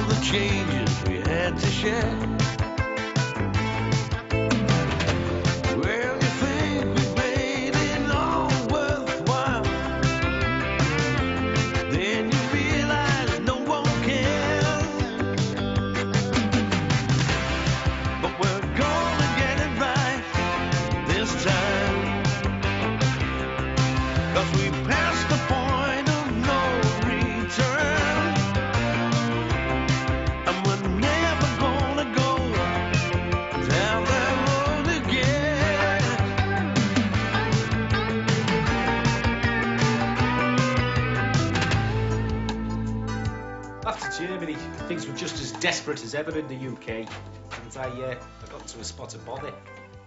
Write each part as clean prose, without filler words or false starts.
the changes we had to share. Well, you think we made it all worthwhile, then you realize no one cares. But we're gonna get it right this time, 'cause we passed the point of no return, and we're never gonna go down that road again. After Germany, things were just as desperate as ever in the UK, and I got to a spot of bother.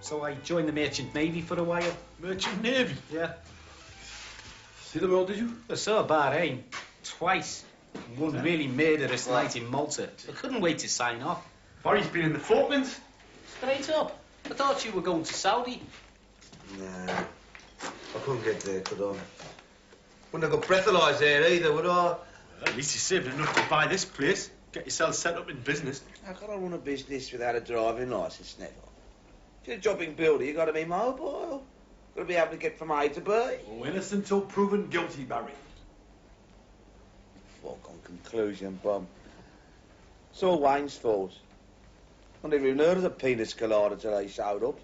So I joined the Merchant Navy for a while. Merchant Navy? Yeah. See the world, did you? I saw Bahrain twice. One really murderous night in Malta. I couldn't wait to sign off. Barry's been in the Falklands. Straight up. I thought you were going to Saudi. Nah, I couldn't get there, could I? Wouldn't have got breathalyzed there either, would I? Well, at least you saved enough to buy this place. Get yourself set up in business. How can I run a business without a driving licence, Neville? If you're a jobbing builder, you got to be mobile. Got to be able to get from A to B. Oh, innocent till proven guilty, Barry. Fuck on conclusion, Bum. It's all Wayne's fault. I never even heard of the penis colada till they showed up.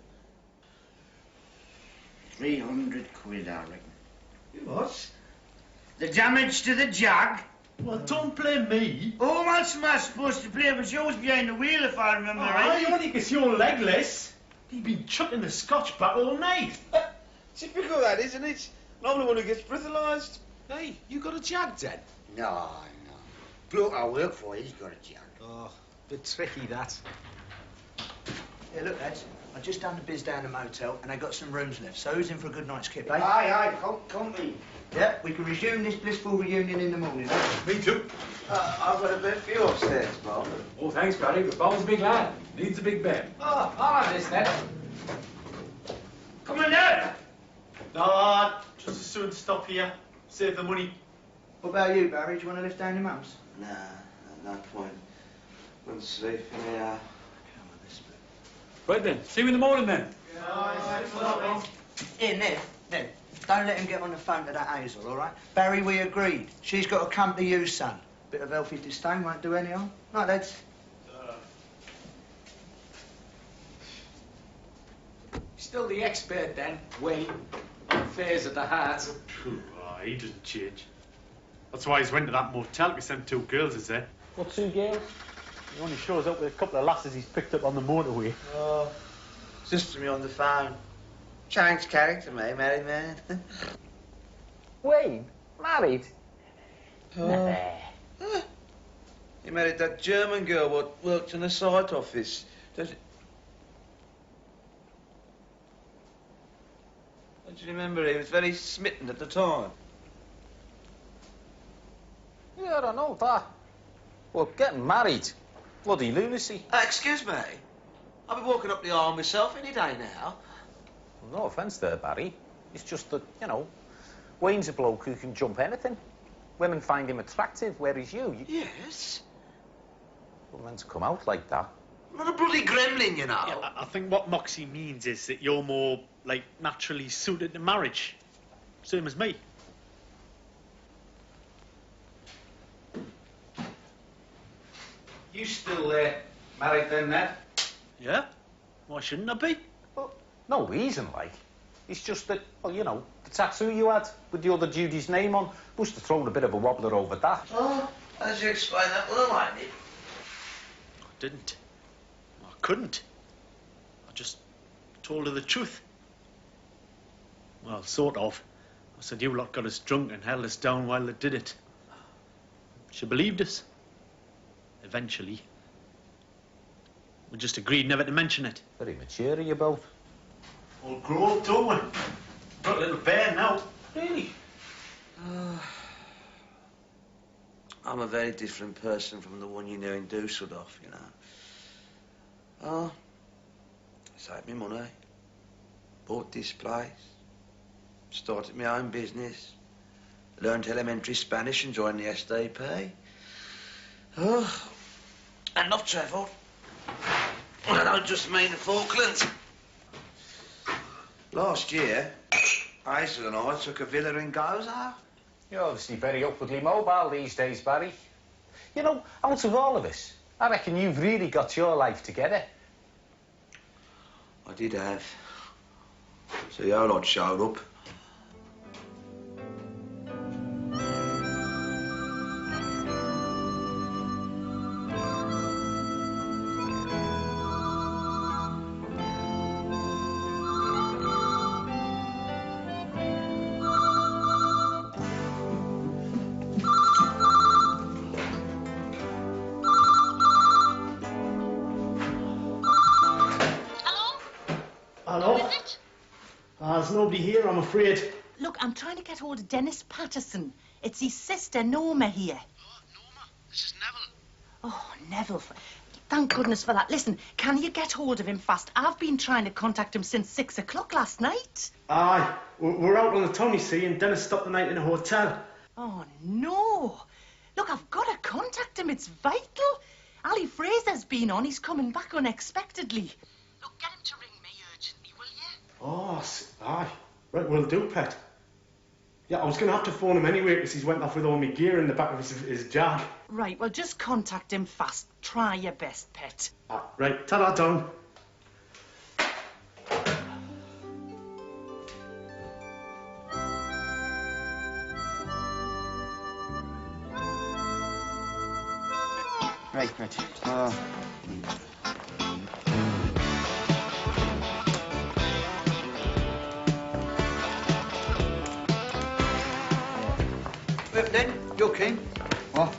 300 quid, I reckon. What? The damage to the jag. Well, don't blame me. Oh, what's am I supposed to play? But yours behind the wheel, if I remember right. You only because you're legless. You've been chucking the Scotch back all night. Typical that, isn't it? I'm the one who gets breathalyzed. Hey, you got a jag then? No. Bloke I work for, he's got a jag. Oh, bit tricky that. Yeah, look, lads, I just done the biz down the motel and I got some rooms left. So who's in for a good night's kip, eh? Aye, company. Yeah, we can resume this blissful reunion in the morning, eh? Me too. I've got a bed for you upstairs, Bob. Oh, thanks, Barry, but Bob's a big lad. Needs a big bed. Oh, I'll have this then. Come on down. No, just as soon stop here. Save the money. What about you, Barry? Do you want to lift down your mums? Nah, no point. Wouldn't sleep in here. Right then, see you in the morning then. Here, Nev, don't let him get on the phone to that Hazel, all right? Barry, we agreed. She's got to come to you, son. Bit of healthy disdain won't do any harm. Right, lads. Still the expert then, Wayne. Affairs of the heart. Oh, he doesn't change. That's why he's went to that motel, because them two girls is there. What two girls? He only shows up with a couple of lasses he's picked up on the motorway. Oh, sister me on the phone. Changed character, mate, married man. Wayne? Married? Never. He married that German girl what worked in the site office. Don't you remember? He was very smitten at the time. Yeah, I don't know that. Well, getting married. Bloody lunacy. Excuse me. I'll be walking up the arm myself any day now. Well, no offence there, Barry. It's just that, you know, Wayne's a bloke who can jump anything. Women find him attractive, whereas you... Yes. Well, then to come out like that. I'm not a bloody gremlin, you know. Yeah, I think what Moxie means is that you're more, like, naturally suited to marriage. Same as me. You still married then, Ned? Yeah? Why shouldn't I be? Well, no reason, like. It's just that, well, you know, the tattoo you had with the other Judy's name on must have thrown a bit of a wobbler over that. Oh, how did you explain that? Well, I did. I didn't. I couldn't. I just told her the truth. Well, sort of. I said you lot got us drunk and held us down while they did it. She believed us. Eventually. We just agreed never to mention it. Very mature of you both. All grow up, don't we? Got a little bear now. Really? I'm a very different person from the one you knew in Dusseldorf, you know. Oh, saved me money. Bought this place. Started my own business. Learned elementary Spanish and joined the SDP. Oh, enough travelled. I don't just mean the Falklands. Last year, Hazel and I took a villa in Gozo. You're obviously very upwardly mobile these days, Barry. You know, out of all of us, I reckon you've really got your life together. I did have. So the whole lot showed up. Hello? There's nobody here, I'm afraid. Look, I'm trying to get hold of Dennis Patterson. It's his sister, Norma, here. Oh, Norma, this is Neville. Oh, Neville. Thank goodness for that. Listen, can you get hold of him fast? I've been trying to contact him since 6 o'clock last night. Aye, we're out on the town, you see, and Dennis stopped the night in a hotel. Oh, no. Look, I've got to contact him. It's vital. Ali Fraser's been on. He's coming back unexpectedly. Look, get him to ring me urgently, will you? Oh, aye. Right, will do, pet. Yeah, I was going to have to phone him anyway because he's went off with all my gear in the back of his jag. Right, well, just contact him fast. Try your best, pet. Right, ta-da, Don. Right, pet. Then, you're keen? What?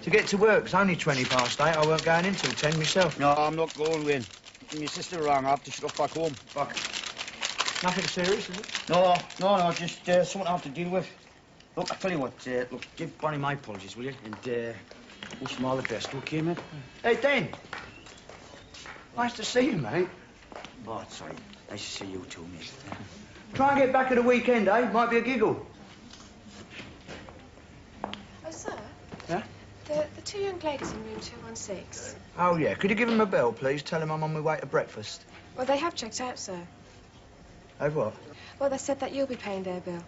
To get to work. It's only 20 past 8. I weren't going in till 10 myself. No, I'm not going, Wayne. My sister rang. I have to shut off back home. Fuck. Nothing serious, is it? No, just something I have to deal with. Look, I tell you what, look, give Barney my apologies, will you? And wish him all the best, okay, mate? Hey, Dan. Nice to see you, mate. Oh, sorry. Nice to see you too, mate. Try and get back at the weekend, eh? Might be a giggle. Oh, sir? Yeah? The two young ladies in room 216. Oh, yeah. Could you give them a bell, please? Tell them I'm on my way to breakfast. Well, they have checked out, sir. Oh, what? Well, they said that you'll be paying their bill.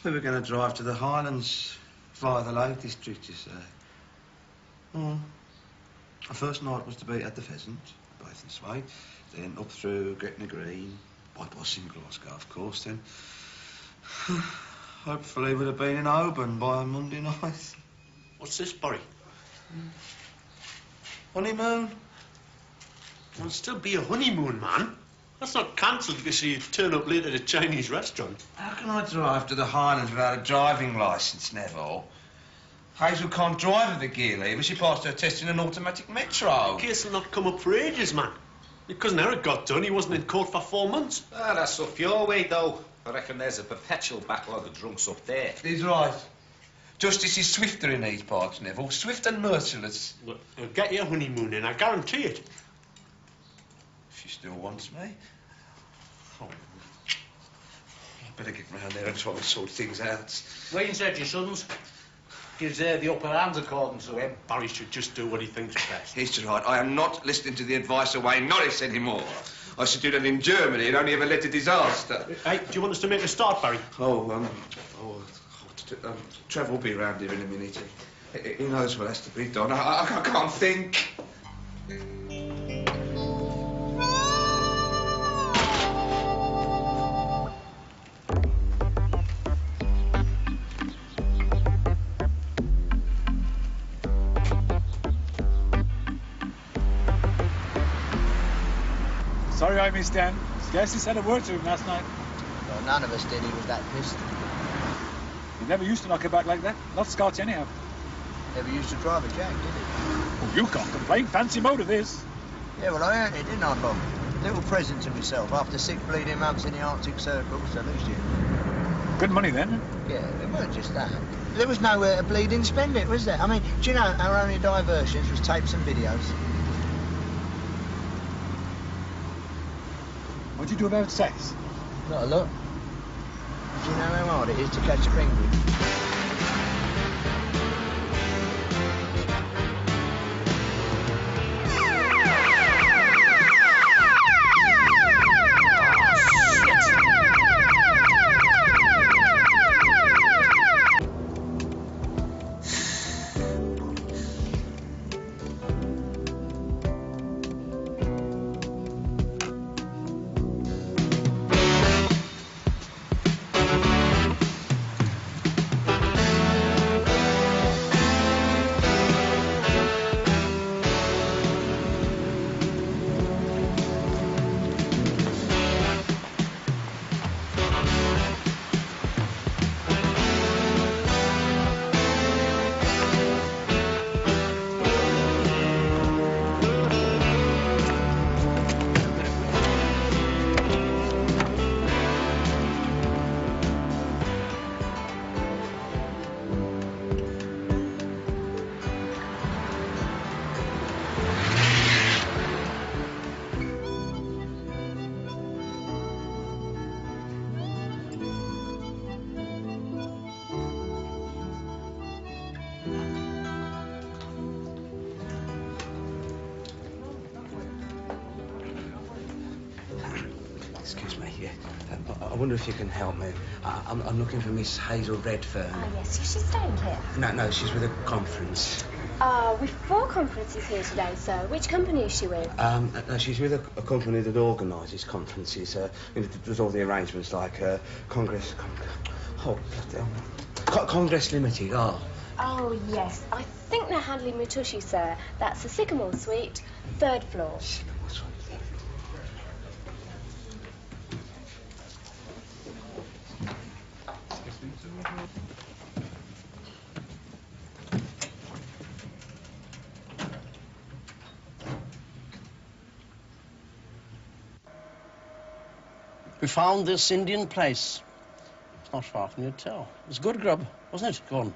We were going to drive to the Highlands via the Lake District, you say. Our first night was to be at the Pheasant, Bathurst Way, then up through Gretna Green, bypassing Glasgow, of course, then. Hopefully we'd have been in Oban by Monday night. What's this, Barry? Honeymoon? It'll still be a honeymoon, man. That's not cancelled because you turn up late at a Chinese restaurant. How can I drive to the Highlands without a driving licence, Neville? Hazel can't drive with a gear lever. She passed her test in an automatic metro. The case will not come up for ages, man. Your cousin Eric got done. He wasn't in court for 4 months. Ah, that's up your way, though. I reckon there's a perpetual backlog of drunks up there. He's right. Justice is swifter in these parts, Neville. Swift and merciless. Look, you'll get your honeymoon in, I guarantee it. She still wants me. Oh, I better get round there and try and sort things out. Wayne said your sons gives the upper hand according to him. Barry should just do what he thinks best. He's right. I am not listening to the advice of Wayne Norris anymore. I should do that in Germany and only ever led to disaster. Hey, do you want us to make a start, Barry? Trev will be around here in a minute. He knows what has to be done. I can't think. Sorry I missed Dan. Scarcely said a word to him last night. Well, none of us did. He was that pissed. He never used to knock it back like that. Not Scotch anyhow. Never used to drive a jag, did he? Well, you can't complain. Fancy motor this. Yeah, well, I earned it, didn't I, Bob? Little present to myself after 6 bleeding months in the Arctic Circle, so lose you. Good money then. Yeah, it weren't just that. There was nowhere to bleeding spend it, was there? I mean, do you know our only diversions was tapes and videos? What do you do about sex? Not a lot. Do you know how hard it is to catch a penguin? Excuse me, yeah. I wonder if you can help me. I'm looking for Miss Hazel Redfern. Ah, yes. Is she staying here? No, she's with a conference. We've 4 conferences here today, sir. Which company is she with? No, she's with a company that organises conferences. Does all the arrangements like Congress Limited. Oh, yes. I think they're handling Mutushi, sir. That's the Sycamore Suite, 3rd floor. Sycamore Suite. We found this Indian place. It's not far from your hotel. It was good grub, wasn't it? Go on.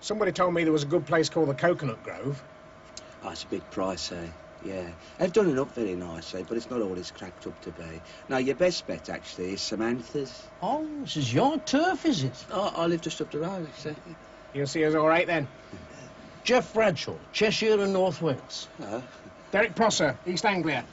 Somebody told me there was a good place called the Coconut Grove. Oh, it's a bit pricey, yeah. They've done it up very nicely, but it's not all it's cracked up to be. Now, your best bet, actually, is Samantha's. Oh, this is your turf, is it? Oh, I live just up the road, see. You'll see us all right, then. Jeff Bradshaw, Cheshire and North Wales. No. Derek Prosser, East Anglia.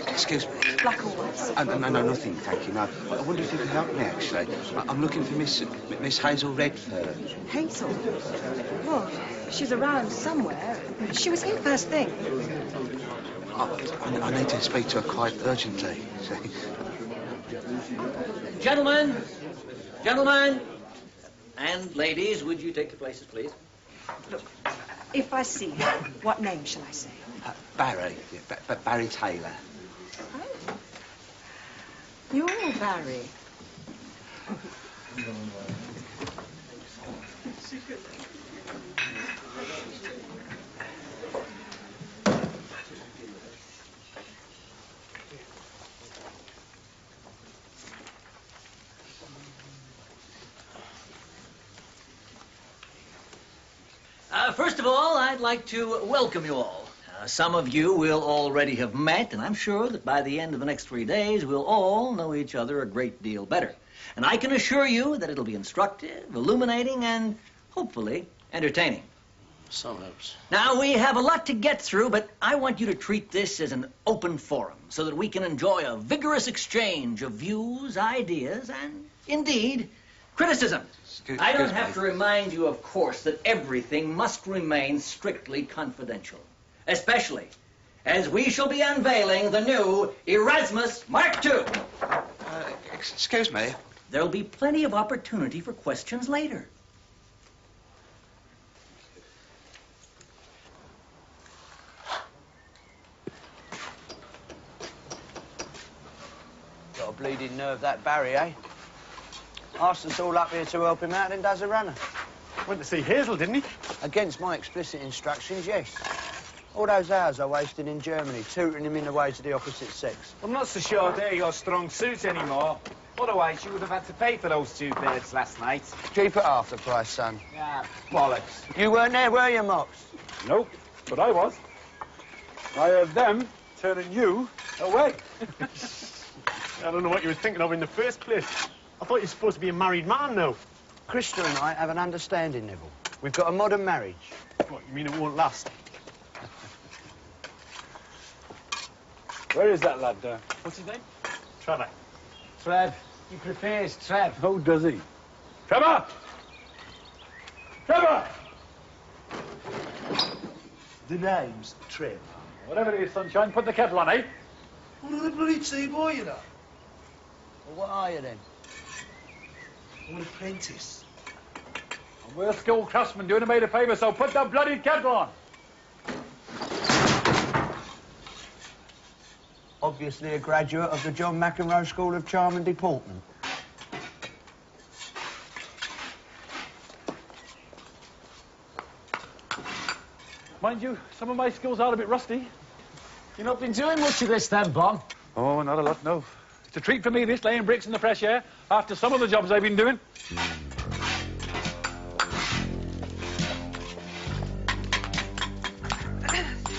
Excuse me. Black or white? No, nothing, thank you. No, I wonder if you could help me, actually. I'm looking for Miss Hazel Redfern. Hazel? Well, she's around somewhere. She was here first thing. I need to speak to her quite urgently, see. Gentlemen, and ladies, would you take your places, please? Look, if I see her, what name shall I say? Barry. Yeah, Barry Taylor. Oh. You're Barry. First of all, I'd like to welcome you all. Some of you will already have met, and I'm sure that by the end of the next 3 days, we'll all know each other a great deal better. And I can assure you that it'll be instructive, illuminating, and hopefully entertaining. Some hopes. Now, we have a lot to get through, but I want you to treat this as an open forum so that we can enjoy a vigorous exchange of views, ideas, and, indeed, criticism. I don't have to remind you, of course, that everything must remain strictly confidential, especially as we shall be unveiling the new Erasmus Mark II. Excuse me? There'll be plenty of opportunity for questions later. bleeding nerve, that Barry, eh? Asked us all up here to help him out and does a runner. Went to see Hazel, didn't he? Against my explicit instructions, yes. All those hours I wasted in Germany, tutoring him in the way to the opposite sex. I'm not so sure they're your strong suit anymore. Otherwise, you would have had to pay for those 2 birds last night. Keep it half the price, son. Ah, bollocks. You weren't there, were you, Mox? Nope, but I was. I heard them turning you away. I don't know what you were thinking of in the first place. I thought you were supposed to be a married man now. Krista and I have an understanding, Neville. We've got a modern marriage. What, you mean it won't last? Where is that lad? What's his name? Trevor. Trev. He prefers Trev. How does he? Trevor! Trevor! The name's Trev. Whatever it is, sunshine, put the kettle on, eh? What are the bloody tea boy, you know? Well, what are you, then? I'm an apprentice. And we're skilled craftsmen doing a made a favour, so put the bloody kettle on! Obviously a graduate of the John McEnroe School of Charm and Deportment. Mind you, some of my skills are a bit rusty. You've not been doing much of this then, Bob? Oh, not a lot, no. It's a treat for me, this, laying bricks in the fresh air, after some of the jobs I've been doing.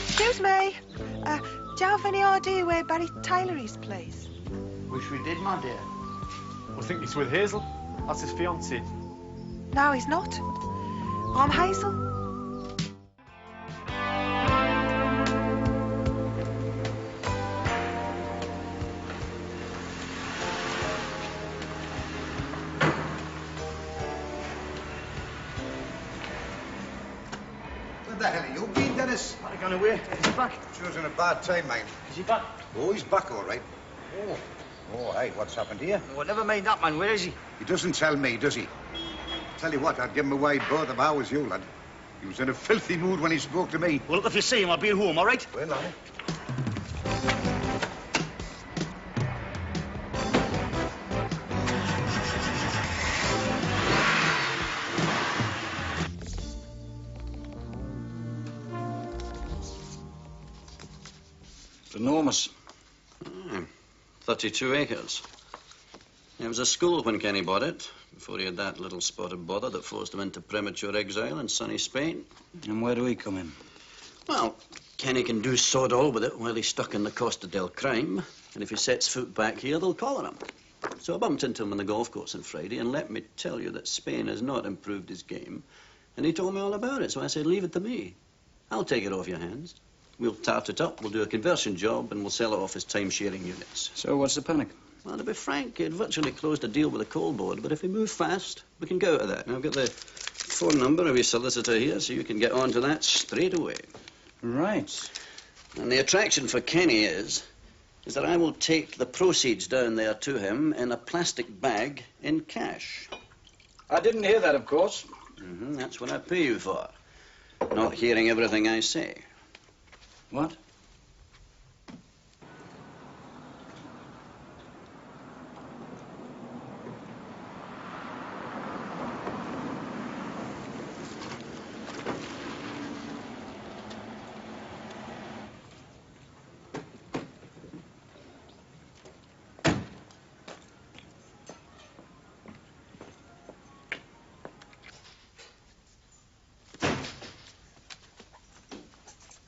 Excuse me. Do you have any idea where Barry Taylor is, please? Wish we did, my dear. I think he's with Hazel. That's his fiancée. No, he's not. I'm Hazel. Where the hell are you been, Dennis? I've gone away. He's back. Sure in a bad time, mate. Is he back? Oh, he's back all right. Oh. Oh, hey, what's happened here? Well, never mind that, man. Where is he? He doesn't tell me, does he? Tell you what, I'd give him a wide berth if I was you, lad. He was in a filthy mood when he spoke to me. Well, look, if you see him, I'll be at home, all right? Well, aye. It's enormous. 32 acres. It was a school when Kenny bought it, before he had that little spot of bother that forced him into premature exile in sunny Spain. And where do we come in? Well, Kenny can do sod all with it while he's stuck in the Costa del Crime, and if he sets foot back here, they'll collar him. So I bumped into him on the golf course on Friday, and let me tell you that Spain has not improved his game, and he told me all about it, so I said, leave it to me. I'll take it off your hands. We'll tart it up, we'll do a conversion job, and we'll sell it off as time-sharing units. So what's the panic? Well, to be frank, he'd virtually closed a deal with the coal board, but if we move fast, we can go out of that. And I've got the phone number of his solicitor here, so you can get on to that straight away. Right. And the attraction for Kenny is that I will take the proceeds down there to him in a plastic bag in cash. I didn't hear that, of course. That's what I pay you for. Not hearing everything I say. What?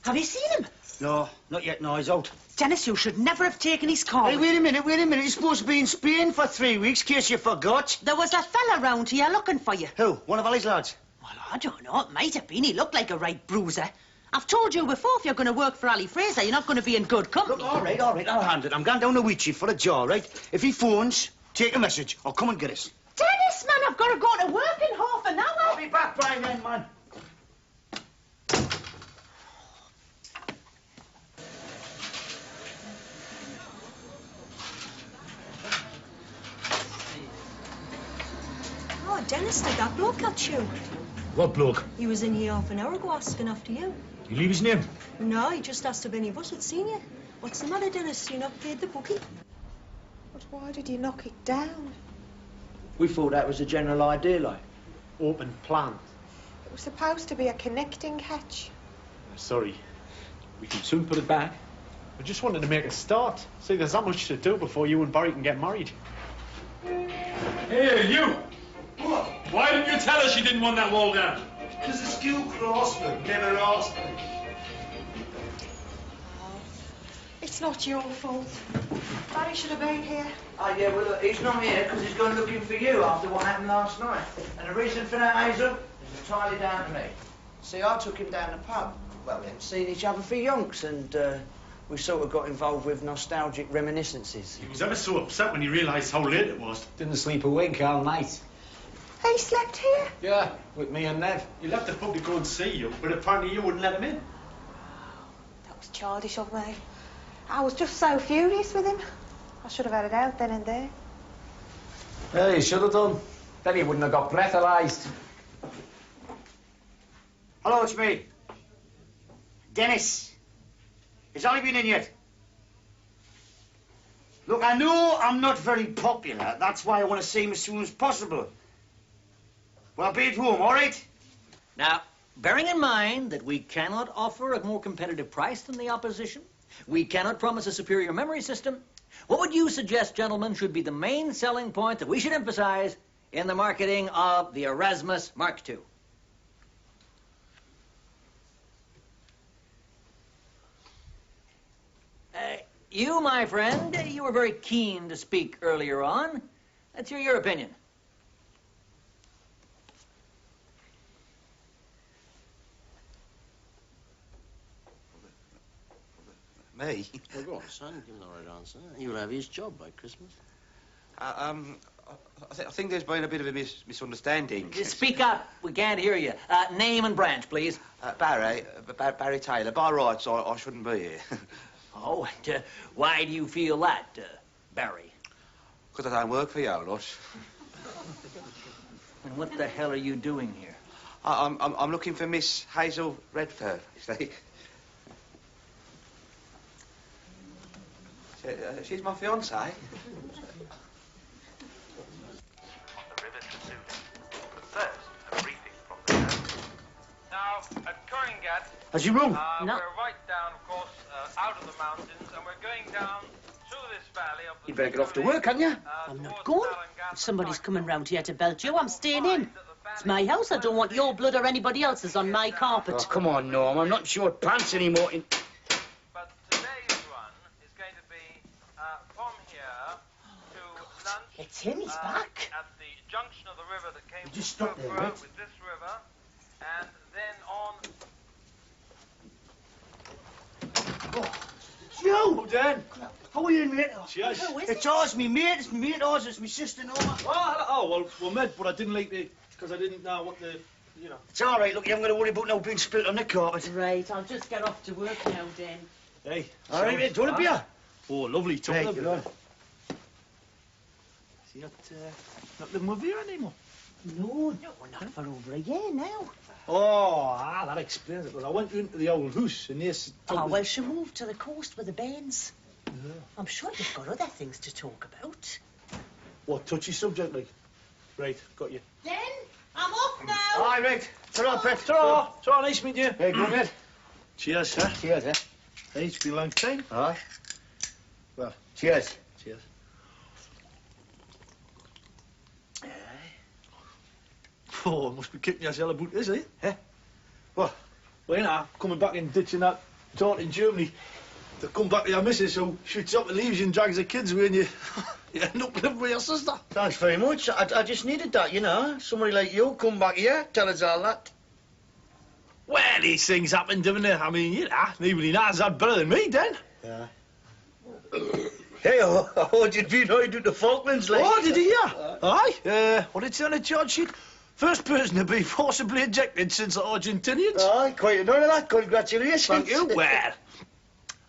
Have you seen him? No, not yet. No, he's out. Dennis, you should never have taken his car. Hey, wait a minute. He's supposed to be in Spain for 3 weeks, in case you forgot. There was a fella round here looking for you. Who? One of Ollie's lads? Well, I don't know. It might have been. He looked like a right bruiser. I've told you before, if you're going to work for Ali Fraser, you're not going to be in good company. Look, all right. I'll hand it. I'm going down to Weechie for a jaw, right? If he phones, take a message or come and get us. Dennis, man, I've got to go to work in half an hour. I'll be back by then, man. Oh, Dennis, did that bloke catch you? What bloke? He was in here half an hour ago asking after you. You leave his name? No, he just asked if any of us had seen you. What's the matter, Dennis? You not paid the bookie? But why did you knock it down? We thought that was a general idea, like. Open plan. It was supposed to be a connecting hatch. Sorry. We can soon put it back. I just wanted to make a start. See, there's that much to do before you and Barry can get married. Hey, you! What? Why didn't you tell her she didn't want that wall down? Because the school craftsman never asked me. It's not your fault. Barry should have been here. Oh, yeah, well, look, he's not here because he's gone looking for you after what happened last night. And the reason for that, Hazel, is entirely down to me. See, I took him down the pub. Well, we hadn't seen each other for yonks, and we sort of got involved with nostalgic reminiscences. He was ever so upset when he realised how late it was. Didn't sleep a wink all night. He slept here? Yeah, with me and Ned. He left the pub to go and see you, but apparently you wouldn't let him in. That was childish of me. I was just so furious with him. I should have had it out then and there. Yeah, you should have done. Then he wouldn't have got breathalyzed. Hello, it's me. Dennis. Has Ollie been in yet? Look, I know I'm not very popular. That's why I want to see him as soon as possible. Well, I'll be at home, all right? Now, bearing in mind that we cannot offer a more competitive price than the opposition, we cannot promise a superior memory system, what would you suggest, gentlemen, should be the main selling point that we should emphasize in the marketing of the Erasmus Mark II? You, my friend, you were very keen to speak earlier on. Let's hear your opinion. Me? Well, go on, son. Give him the right answer. You'll have his job by Christmas. I think there's been a bit of a misunderstanding. Speak up. We can't hear you. Name and branch, please. Barry Taylor. By rights, I shouldn't be here. Oh, and why do you feel that, Barry? Because I don't work for you, lot. And what the hell are you doing here? I'm looking for Miss Hazel Redfern, you see. She's my fiancée. Now, at Coringat, Has he rung? we're right down, of course, out of the mountains, and we're going down through this valley of the... You'd better get off to work, hadn't you? I'm not going. If somebody's coming round here to belt you, I'm staying in. It's my house. I don't want your blood or anybody else's on my carpet. Oh, come on, Norm. I'm not in short pants anymore. But today's run is going to be from here to lunch... It's him. He's back. At the junction of the river that came Just stop there, mate. with this river, and then on... Joe! Dan! How are you, mate? Cheers. It's ours, me mate. It's me mate, ours. It's me sister, Norma. Oh, well, mate, but I didn't like the... Because I didn't know what the... You know. It's all right. Look, you haven't got to worry about no being spilt on the carpet. Right, I'll just get off to work now, then. Hey. All right, mate. Do you want a beer? Oh, lovely. Right, good on. Is he not living with you anymore? No, not for over a year now. Oh, that explains it. Well, I went into the old house and this... Oh, well, she moved to the coast with the bairns. Yeah. I'm sure you've got other things to talk about. What, touchy subject, like? Right, got you. Then, I'm off now. All right, Rick. Ta-ra, Pet. Ta-ra. Ta-ra, nice to meet you. Hey, good, mate. Cheers, sir. Cheers, eh? Hey, it's been a long time. Aye. Well, cheers. Cheers. Oh, must be kicking yourself about this, eh? Eh? What? Well, you know, coming back and ditching that taunt in Germany to come back to your missus who shoots up and leaves you and drags the kids away and you end up living with your sister. Thanks very much. I just needed that, you know. Somebody like you come back here, tell us all that. Well, these things happen, don't they? I mean, you know, nobody knows that better than me, then. Yeah. Hey, I heard you'd been out to the Falklands, like. Oh, did he, yeah? Aye. What did it say on the charge sheet? First person to be forcibly ejected since the Argentinians. Aye, quite an honour, that. Congratulations. Thank you. Well,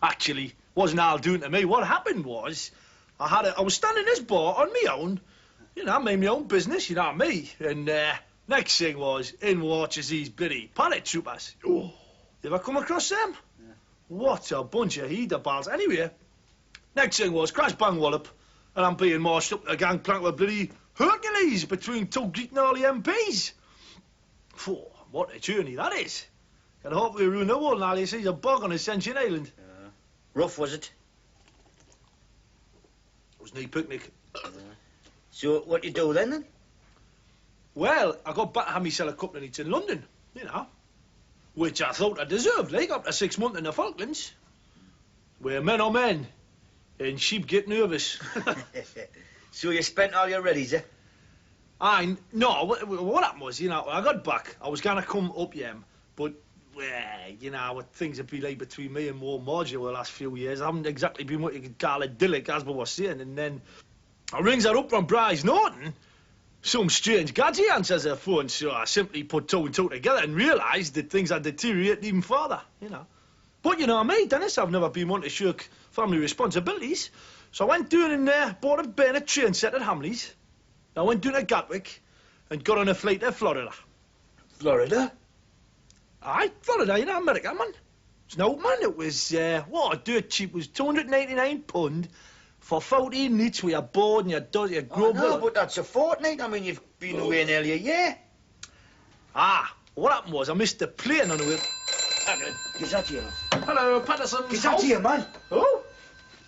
actually, wasn't all doing to me. What happened was, I was standing in this bar on my own. You know, I made my own business, you know me. And next thing was, in watches these bloody paratroopers. Oh, you ever come across them? Yeah. What a bunch of heater balls. Anyway, next thing was, crash bang wallop. And I'm being marched up the gangplank with bloody Hercules between two Greek gnarly MPs. Phew, what a journey that is. Can hopefully ruin the world now you see a bog on Ascension Island. Rough, was it? It was no picnic. So, what you do then? Well, I got back to have myself a couple of nights in London, you know. Which I thought I deserved, like, after 6 months in the Falklands. Where men are men, and sheep get nervous. So you spent all your readies, eh? No, what happened was, you know, when I got back, I was going to come up here, but, well, you know, what things have been like between me and Margie over the last few years. I haven't exactly been what you could call idyllic, as we were saying, and then I rings her up from Bryce Norton. Some strange gadget answers her phone, so I simply put two and two together and realised that things had deteriorated even further, you know. But you know me, Dennis, I've never been one to shirk family responsibilities. So I went down in there, bought a bayonet train set at Hamleys. I went down to Gatwick and got on a flight to Florida. Florida? Aye, Florida, you know, America, man. It's no, man, it was, what, dirt cheap. It was £299 for 14 nights with your board and your does, your grub. No, but that's a fortnight. I mean, you've been away nearly a year. Ah, what happened was I missed the plane on the way. Is that you? Hello, Patterson. Is that you, man? Oh,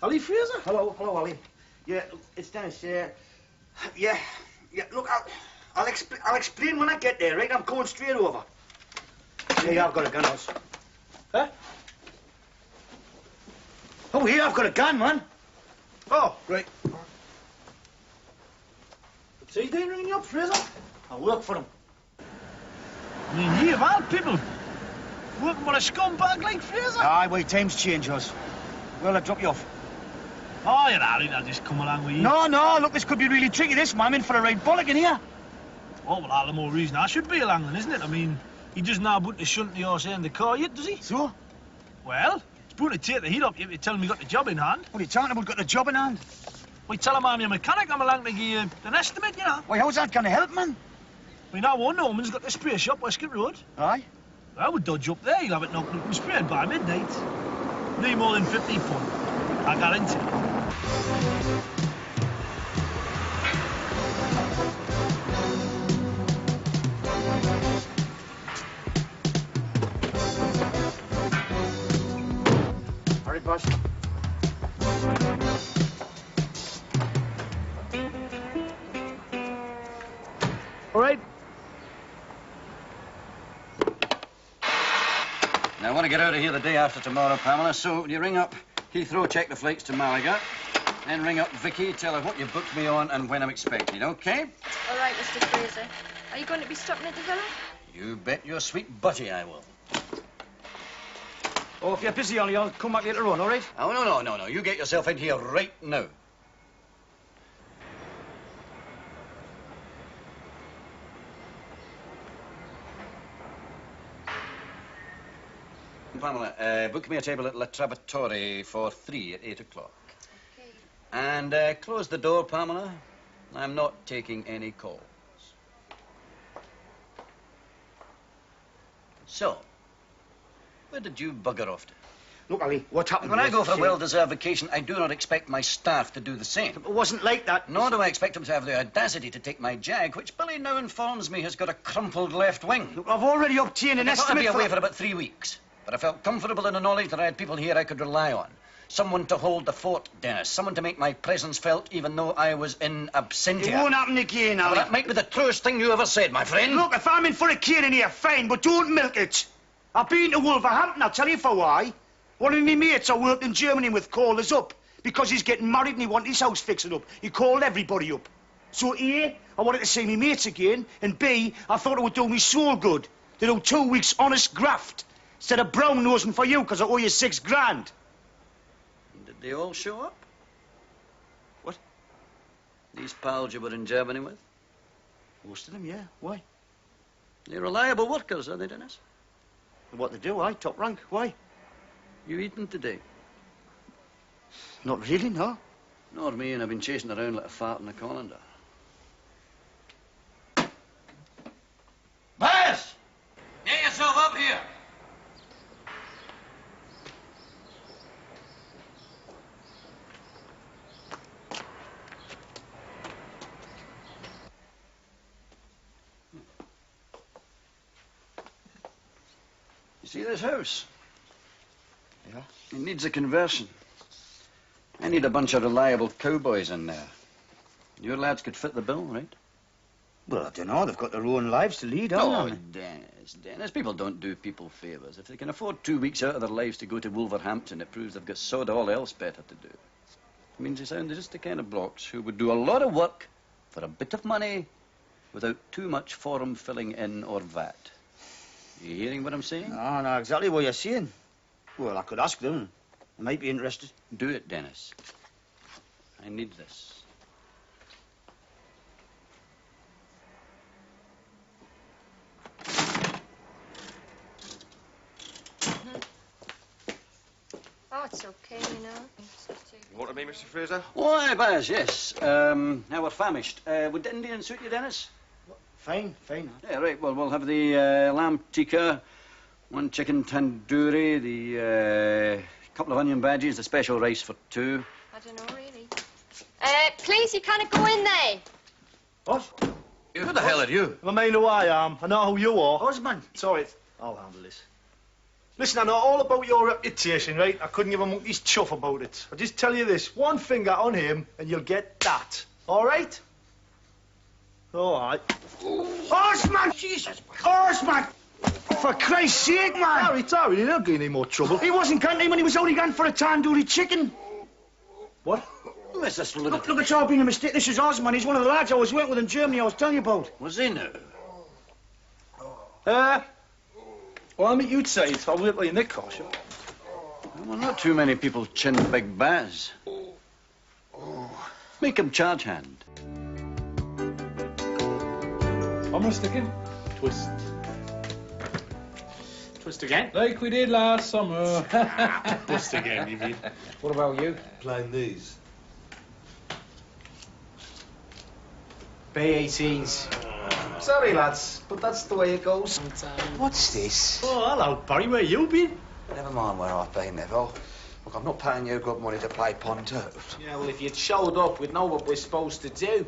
Ali Fraser. Hello, Ali. Yeah, it's Dennis. Yeah. Look, I'll explain when I get there, right? I'm going straight over. Yeah, I've got a gun, Oz. Huh? Oh, here, I've got a gun, man. Oh, great. See, they ringing you up, Fraser? I work for them. I mean, you of all people, working for a scumbag like Fraser? Aye, wait, times change, Oz. Well, I'll drop you off. Oh, you're all right, I'll just come along with you. No, look, this could be really tricky, this, man. I'm in for a right bollock in here. Oh, well, all the more reason I should be along then, isn't it? I mean, he doesn't know about the shunt the horse in the car yet, does he? So? Well, it's going to take the heat up if you tell him you got the job in hand. What are you talking about, got the job in hand? Well, tell him I'm your mechanic, I'm along to give you an estimate, you know. Why, how's that going to help, man? We know one Norman's got the spray shop, Westgate Road. Aye? I would dodge up there, you'll have it knocked up and sprayed by midnight. No more than £50, I guarantee. Hurry, boss. All right. Now, I want to get out of here the day after tomorrow, Pamela, so you ring up Heathrow, check the flights to Malaga, then ring up Vicky, tell her what you've booked me on and when I'm expected, OK? All right, Mr. Fraser. Are you going to be stopping at the villa? You bet your sweet butty I will. Oh, if you're busy, Ollie, I'll come back later on, all right? Oh, no. You get yourself in here right now. Pamela, book me a table at La Travatore for 3 at 8 o'clock. Okay. And close the door, Pamela. I'm not taking any calls. So, where did you bugger off to? Look, Ali, what happened When I was- go for a well-deserved vacation, I do not expect my staff to do the same. It wasn't like that. Nor do I expect them to have the audacity to take my jag, which Billy now informs me has got a crumpled left wing. Look, I've already obtained an I thought I'd estimate be away for... for about 3 weeks. But I felt comfortable in the knowledge that I had people here I could rely on. Someone to hold the fort, Dennis. Someone to make my presence felt even though I was in absentia. It won't happen again, Ali. Well, that might be the truest thing you ever said, my friend. Look, if I'm in for a cane in here, fine, but don't milk it. I've been to Wolverhampton, I'll tell you for why. One of my mates I worked in Germany with called us up because he's getting married and he wanted his house fixing up. He called everybody up. So A, I wanted to see my mates again, and B, I thought it would do me soul good to do 2 weeks honest graft instead of brown-nosing for you because I owe you £6 grand. Did they all show up? What? These pals you were in Germany with? Most of them, yeah. Why? They're reliable workers, are they, Dennis? What they do, aye, top rank. Why? You eaten today? Not really, no. Nor me, and I've been chasing around like a fart in a colander. Bias! Get yourself up here! You see this house? Yeah. It needs a conversion. I need a bunch of reliable cowboys in there. Your lads could fit the bill, right? Well, I don't know. They've got their own lives to lead, Oh, haven't they? Dennis, people don't do people favours. If they can afford 2 weeks out of their lives to go to Wolverhampton, it proves they've got sod all else better to do. It means they sound just the kind of blokes who would do a lot of work for a bit of money without too much form filling in or vat. You hearing what I'm saying? No, no, exactly what you're saying. Well, I could ask them. They might be interested. Do it, Dennis. I need this. Oh, it's okay, you know. You want to be, Mr. Fraser? Why, Baz, yes. Now we're famished. Would Indian suit you, Dennis? Fine, fine. Yeah, right. Well, we'll have the lamb tikka, 1 chicken tandoori, the couple of onion bhajis, the special rice for 2. I don't know, really. Please, you can't go in there. What? Who the hell are you? I mean who I am. I know who you are. Osman. Sorry, I'll handle this. Listen, I know all about your reputation, right? I couldn't give a monkey's chuff about it. I'll just tell you this. 1 finger on him, and you'll get that. All right? All right. Osman! Jesus! Osman! For Christ's sake, man! Harry, you're not getting any more trouble. He wasn't counting when he was only gone for a tandoori chicken. What? Look, it's all been a mistake. This is Osman. He's one of the lads I was working with in Germany I was telling you about. Was he now? Well, I'll meet you outside. I'll wait for you in the car, sure. Well, not too many people chin Big Baz. Make him charge hand. I'm a sticking. Twist. Twist again? Like we did last summer. Twist again, you mean? What about you? Playing these. B18s. Sorry, lads, but that's the way it goes. What's this? Oh, hello, Barry. Where you been? Never mind where I've been, Neville. Look, I'm not paying you good money to play pond turf. Yeah, well, if you'd showed up, we'd know what we're supposed to do.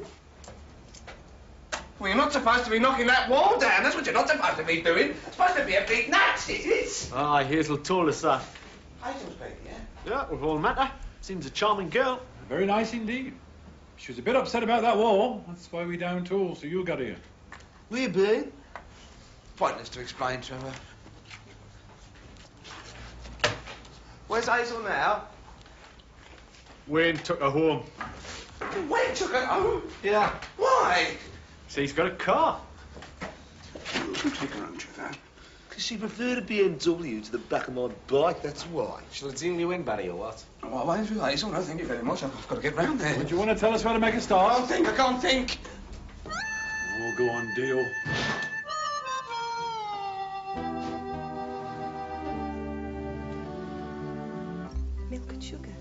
Well, you're not supposed to be knocking that wall down. That's what you're not supposed to be doing. It's supposed to be a big nuts, it is. Ah, Hazel told us that. Hazel's been, yeah? Yeah, with all matter. Seems a charming girl. Very nice indeed. She was a bit upset about that wall. That's why we down tools, so you got here. Where you been? Pointless to explain to her. Where's Hazel now? Wayne took her home. Wayne took her home? Yeah. Why? See, he's got a car. You take her home, Trevor. Because she preferred a BMW to the back of my bike, that's why. Shall I zoom you in, Barry, or what? Well, why do Hazel? No, thank you very much. I've got to get round there. Would you want to tell us how to make a start? I can't think. Oh, go on, deal. Milk and sugar.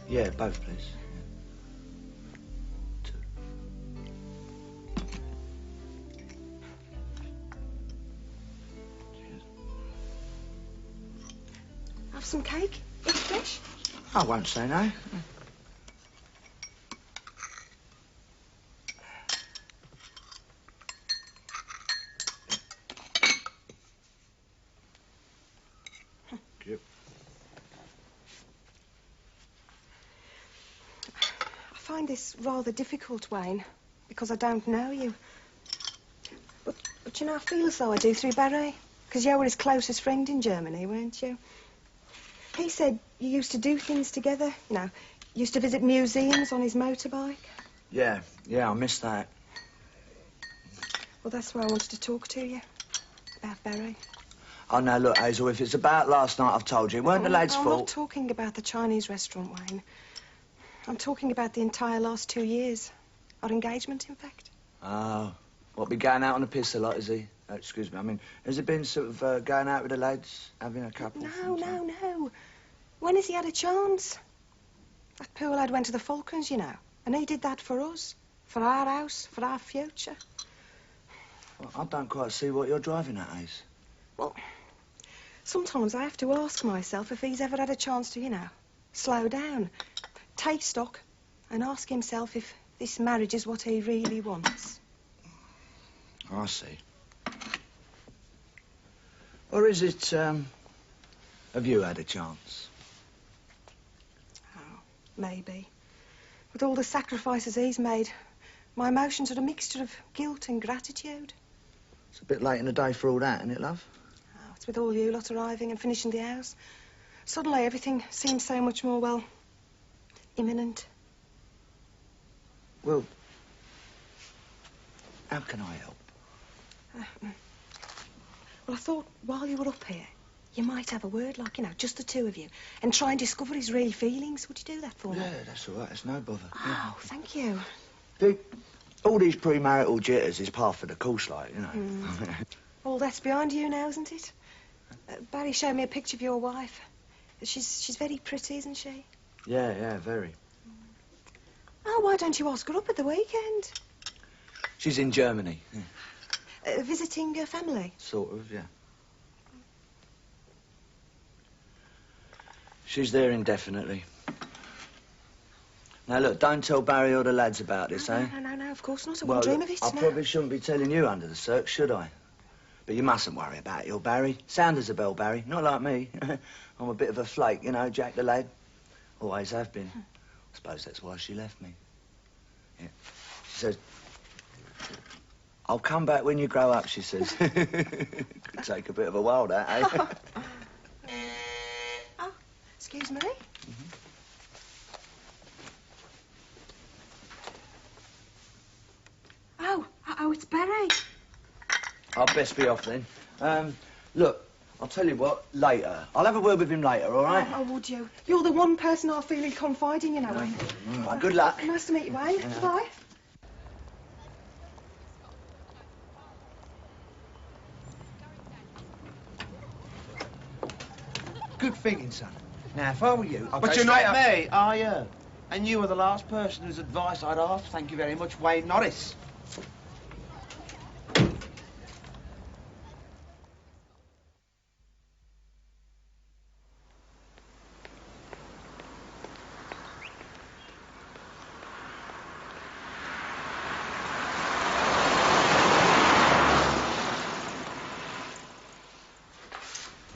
Yeah, both, please. Have some cake? It's fresh. I won't say no. I find this rather difficult, Wayne, because I don't know you. But you know, I feel as though I do through Barry, because you were his closest friend in Germany, weren't you? He said you used to do things together, you know, used to visit museums on his motorbike. Yeah, I missed that. Well, that's why I wanted to talk to you, about Barry. Oh, no, look, Hazel, if it's about last night, I've told you. It weren't the lad's I'm fault. not talking about the Chinese restaurant, Wayne. I'm talking about the entire last 2 years. Our engagement, in fact. Oh, what, be going out on a piss a lot, is he? Excuse me, I mean, has it been sort of going out with the lads, having a couple? No. When has he had a chance? That poor lad went to the Falklands, you know, and he did that for us, for our house, for our future. Well, I don't quite see what you're driving at, Ace. Well, sometimes I have to ask myself if he's ever had a chance to, you know, slow down, take stock, and ask himself if this marriage is what he really wants. I see. Or is it, have you had a chance? Oh, maybe. With all the sacrifices he's made, my emotions are a mixture of guilt and gratitude. It's a bit late in the day for all that, isn't it, love? Oh, it's with all you lot arriving and finishing the house. Suddenly everything seems so much more, well, imminent. Well, how can I help? Well, I thought while you were up here, you might have a word, like, you know, just the two of you, and try and discover his real feelings. Would you do that for me? Yeah, that's all right. It's no bother. Oh, thank you. See, all these premarital jitters is par for the course, like, you know. All that's behind you now, isn't it? Barry showed me a picture of your wife. She's very pretty, isn't she? Yeah, very. Oh, why don't you ask her up at the weekend? She's in Germany. Yeah. Visiting her family? Sort of, yeah. She's there indefinitely. Now, look, don't tell Barry or the lads about this, eh? No, of course not. I wouldn't dream of it. I probably shouldn't be telling you under the search, should I? But you mustn't worry about your Barry. Sound as a bell, Barry. Not like me. I'm a bit of a flake, you know, Jack the lad. Always have been. I suppose that's why she left me. Yeah. She says, I'll come back when you grow up, she says. Could take a bit of a while, that, eh? Oh, excuse me? Oh, it's Barry. I'd best be off then. Look, I'll tell you what, later. I'll have a word with him later, all right? Oh, would you? You're the one person I feel he'll confide in, you know, Wayne. Right, good luck. Nice to meet you, Wayne. Yeah. Bye. Good thinking, son. Now, if I were you, I'd But go you're straight not up- me, are you? And you were the last person whose advice I'd ask. Thank you very much, Wayne Norris.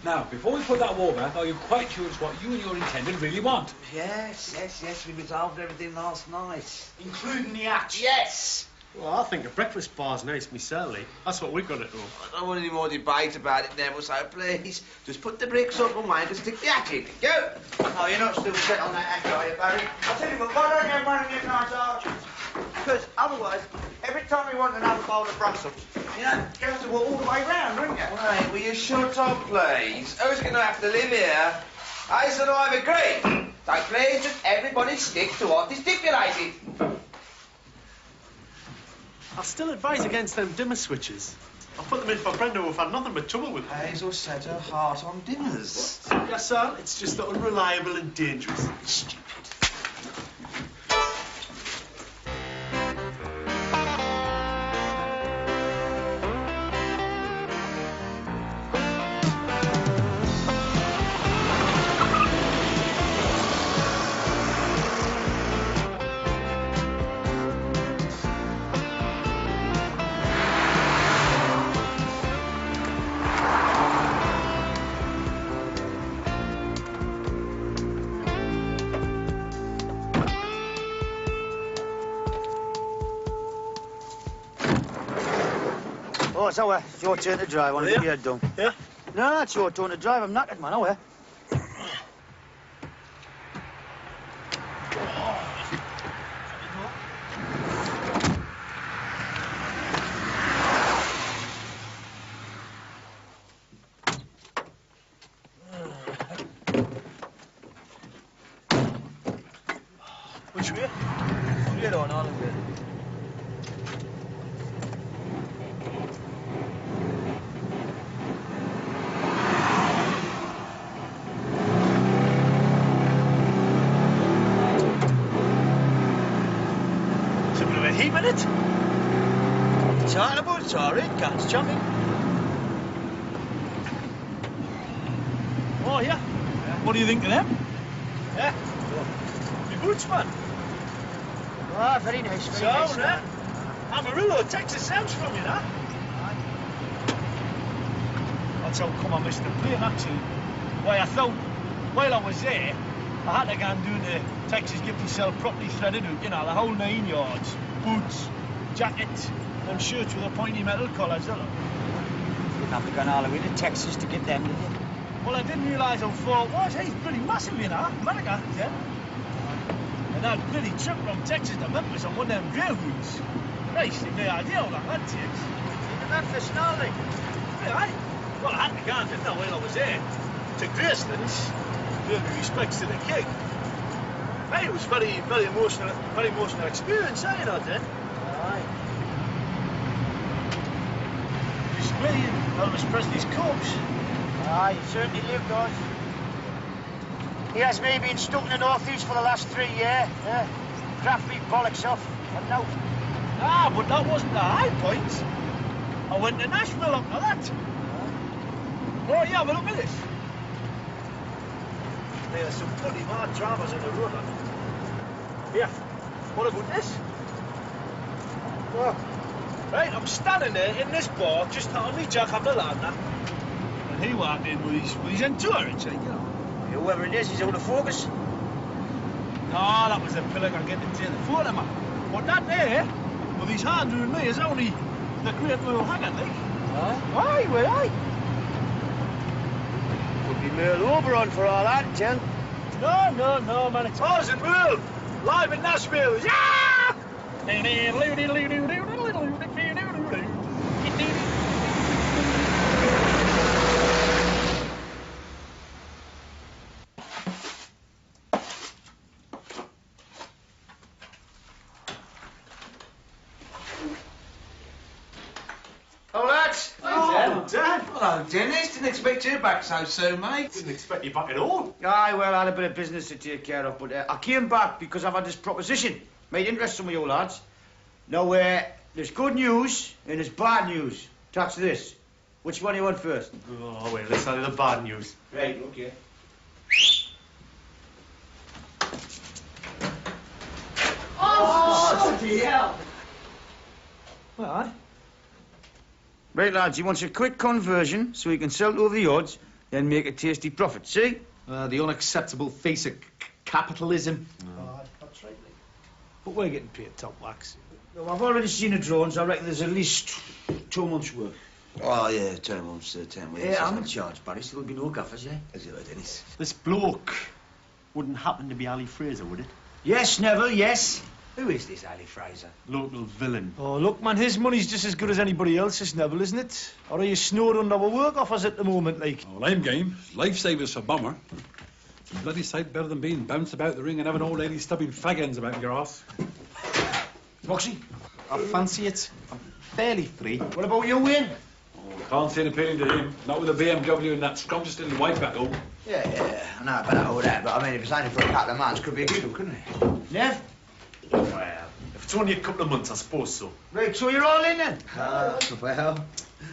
Now, before we put that war back, are you quite sure it's what you and your intended really want? Yes. We resolved everything last night. Including the act? Yes. Well, I think a breakfast bar's nice myself. That's what we've got to do. I don't want any more debate about it, Neville, so please, just put the bricks up and wait and stick the hatchet. Go! No, you're not still set on that hatchet, are you, Barry? I'll tell you what, why don't you have one of your nice archers? Because otherwise, every time we want another bowl of Brussels, you know, you have to walk all the way round, wouldn't you? Right, will you shut up, please? Who's going to have to live here? I said I've agreed. So please, just everybody stick to what is stipulated. I still advise against them dimmer switches. I put them in for Brenda who've had nothing but trouble with them. Hazel set her heart on dimmers. Yes, sir. It's just unreliable and dangerous. Stupid. Oh, so it's your turn to drive. I want to get your head done. Yeah? No, it's your turn to drive. I'm knackered, man. Oh, yeah. Which way? Straight on, all the way. It's a bit of a heap in it. Talking about it's all right, cat's jumping. Oh, yeah? What do you think of them? Yeah? Your boots, man. Ah, very nice, very nice. So, Amarillo, Texas sounds from you, huh? That's how come I missed the plane, actually. Why, I thought, while I was there, I had to go and do the Texas get yourself properly threaded out, you know, the whole 9 yards. Boots, jacket, and shirts with the pointy metal collars, you know. You'd have to go all the way to Texas to get them, did you? Well, I didn't realise how far it was. He's pretty massive, you know, America, yeah. And that bloody trip from Texas to Memphis on one of them railroads. Nice, you've no idea how long that takes. Isn't that for snarling? Aye. Well, I had to go and didn't I, while I was there. To Graceland's, with respects to the king. Hey, it was very emotional experience, eh, you know, then? Aye. Displaying Elvis Presley's corpse. Aye, he certainly lived us. He has me been stuck in the northeast for the last 3 years. Craft me bollocks off. And no. Ah, but that wasn't the high point. I went to Nashville up to that. Oh, yeah, but look at this. There's some bloody mad drivers on the road. Here, what about this? Oh. Right, I'm standing there in this bar, just telling me Jack up the ladder. And he walked in with his entourage, like, you know. Whoever it is, he's out of focus. No, that was the pillock I get to take the photo, man. But that there, with his hand doing me, is only the great Merle Haggard, like. Aye, well, aye. Could be Merle Oberon for all that, Jen. No, man, it's ours and Merle, live in Nashville. Yeah! Oh, lads. Oh, Dad. Hello, Dennis. Didn't expect you back so soon, mate. Didn't expect you back at all. Aye, well, I had a bit of business to take care of, but I came back because I've had this proposition. Made interest some of you lads. Now, there's good news and there's bad news. Touch this. Which one do you want first? Oh, well, let's have the bad news. Right, okay. Oh, bloody hell. Well, aye. Right, lads, he wants a quick conversion so he can sell it over the odds, then make a tasty profit, see? The unacceptable face of capitalism. That's right, mate. But we're getting paid top wax. No, I've already seen the drawings. I reckon there's at least 2 months' work. Oh, yeah, 10 months, 10 weeks. Yeah, I'm in charge, Barry. Still be no gaffers, yeah? As you heard, Dennis. This bloke wouldn't happen to be Ali Fraser, would it? Yes, Neville, yes. Who is this Ali Fraser? Local villain. Oh, look, man, his money's just as good as anybody else's, Neville, isn't it? Or are you snowed under our work offers at the moment, like? Well, I'm game. Lifesavers for Bummer. It's a bloody sight better than being bounced about the ring and having old ladies stubbing fag ends about your ass. Moxie, I fancy it. I'm fairly free. What about you, Wayne? Oh, can't see an appealing to him. Not with a BMW and that scrumptious little white back home. Yeah, I know about all that, but I mean, if it's only for a couple of months, could be a good one, couldn't it? Nev? Well, if it's only a couple of months, I suppose so. Right, so you're all in then? Well,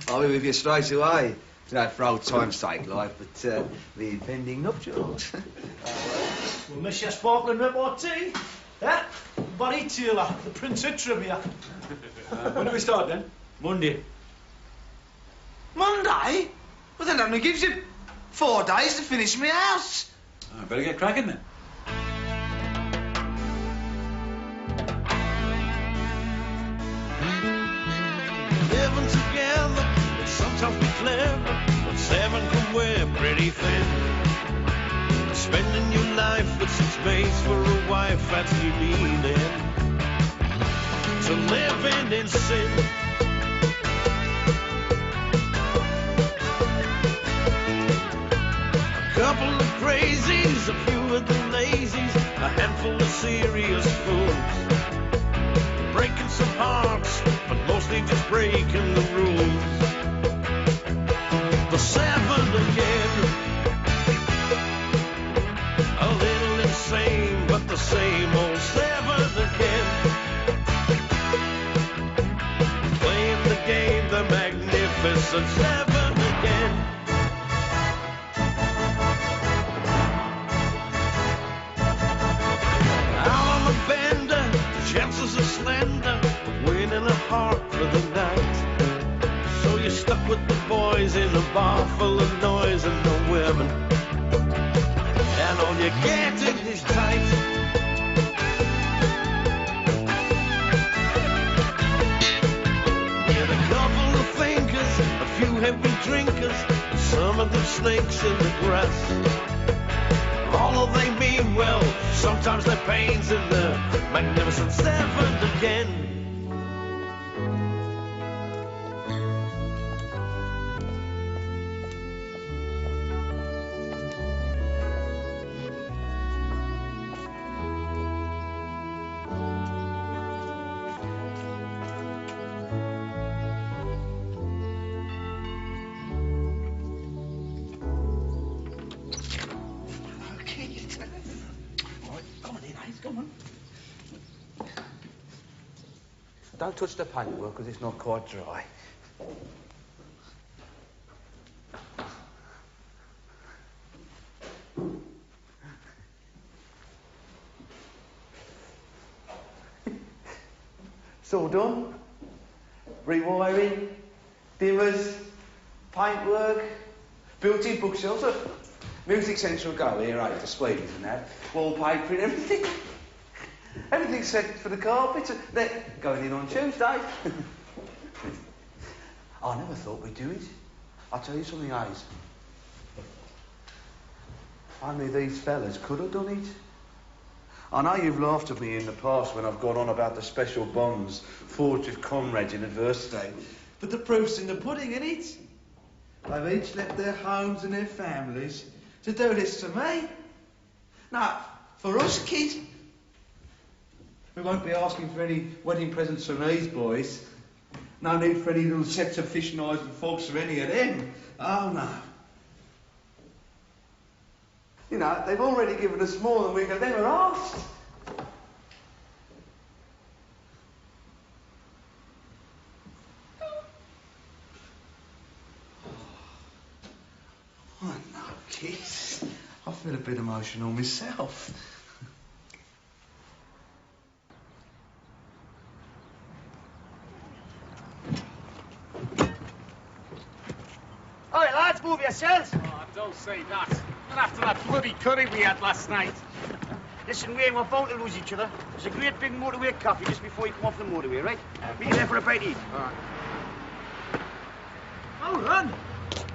I'll be with you straight away. You know, for old time's sake, like, but the impending nuptials. We'll miss your sparkling repartee. Yeah? Barry Taylor, the Prince of Trivia. When do we start then? Monday. Monday? Well, then that only gives you 4 days to finish my house. I better get cracking then. Living together, and sometimes be clever, but 7 can wear pretty thin. Spending your life with 6 mates for a wife, that's the meaning. To living in sin. A couple of crazies, a few of the lazies, a handful of serious fools. Breaking some hearts, but mostly just breaking the rules. The 7 again. A little insane, but the same old 7 again. Playing the game, the magnificent 7 again. I'm a bender, chances are slender, winning a heart for the night. So you're stuck with the boys boys in a bar full of noise and no women. And all you get is tight. Get a couple of thinkers, a few heavy drinkers, some of the snakes in the grass. All of they mean well, sometimes they're pains in the magnificent seven again. Don't touch the paintwork because it's not quite dry. It's all done. Rewiring, dimmers, paintwork, built-in bookshelves, music central go here, right, the speakers and that, wallpaper and everything. Everything's set for the carpet. They're going in on Tuesday. I never thought we'd do it. I'll tell you something, Hayes. Only these fellas could have done it. I know you've laughed at me in the past when I've gone on about the special bonds forged with comrades in adversity. But the proof's in the pudding, innit? They've each left their homes and their families to do this to me. Now, for us, kid, we won't be asking for any wedding presents from these boys. No need for any little sets of fish knives and forks for any of them. Oh, no. You know, they've already given us more than we could ever ask. Oh, no, kids. I feel a bit emotional myself. All right, lads, move yourselves. Oh, don't say that. Not after that bloody curry we had last night. Listen, we ain't about to lose each other. There's a great big motorway coffee just before you come off the motorway, right? Meet you there for a bite to eat. All right. Hold on.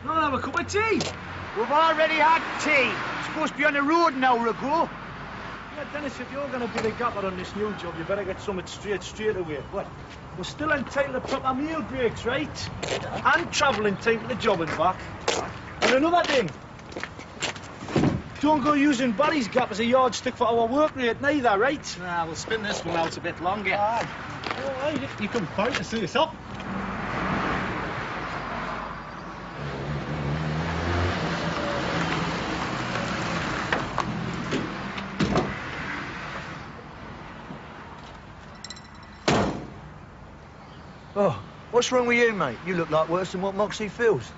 I'll have a cup of tea. We've already had tea. We're supposed to be on the road an hour ago. Yeah, Dennis, if you're going to be the gaffer on this new job, you better get something straight away. What? We're still entitled to proper meal breaks, right? And travelling time to the job and back. And another thing, don't go using Barry's gap as a yardstick for our work rate neither, right? Nah, we'll spin this one out a bit longer. Aye. All right, you can fight to see us up. Oh, what's wrong with you, mate? You look like worse than what Moxie feels.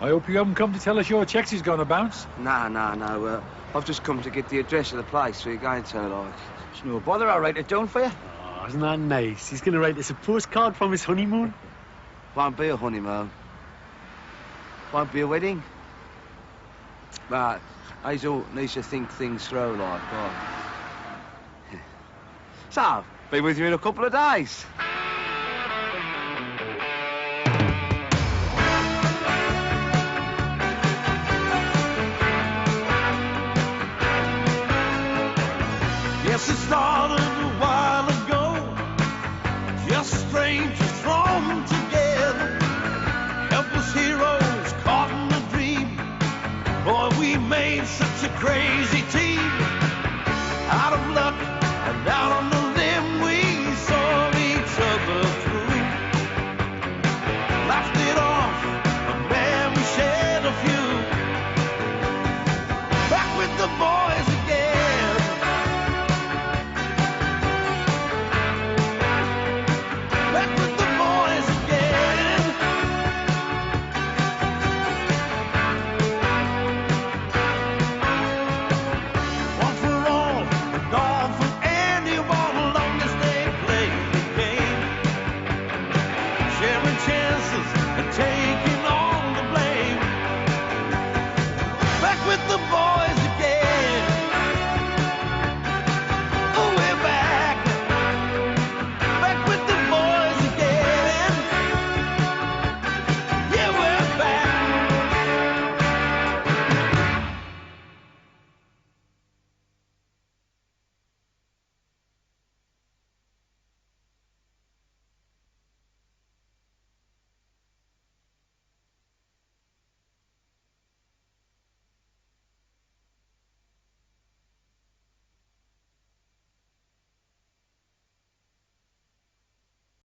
I hope you haven't come to tell us your checks is going to bounce. No. I've just come to get the address of the place where you're going to, like. It's no bother, I'll write it down for you. Oh, isn't that nice? He's going to write us a postcard from his honeymoon. Won't be a honeymoon. Won't be a wedding. But Hazel needs to think things through, like, right. So, be with you in a couple of days. Yes, it started a while ago. Just strangers thrown together. Helpless heroes caught in a dream. Boy, we made such a crazy team.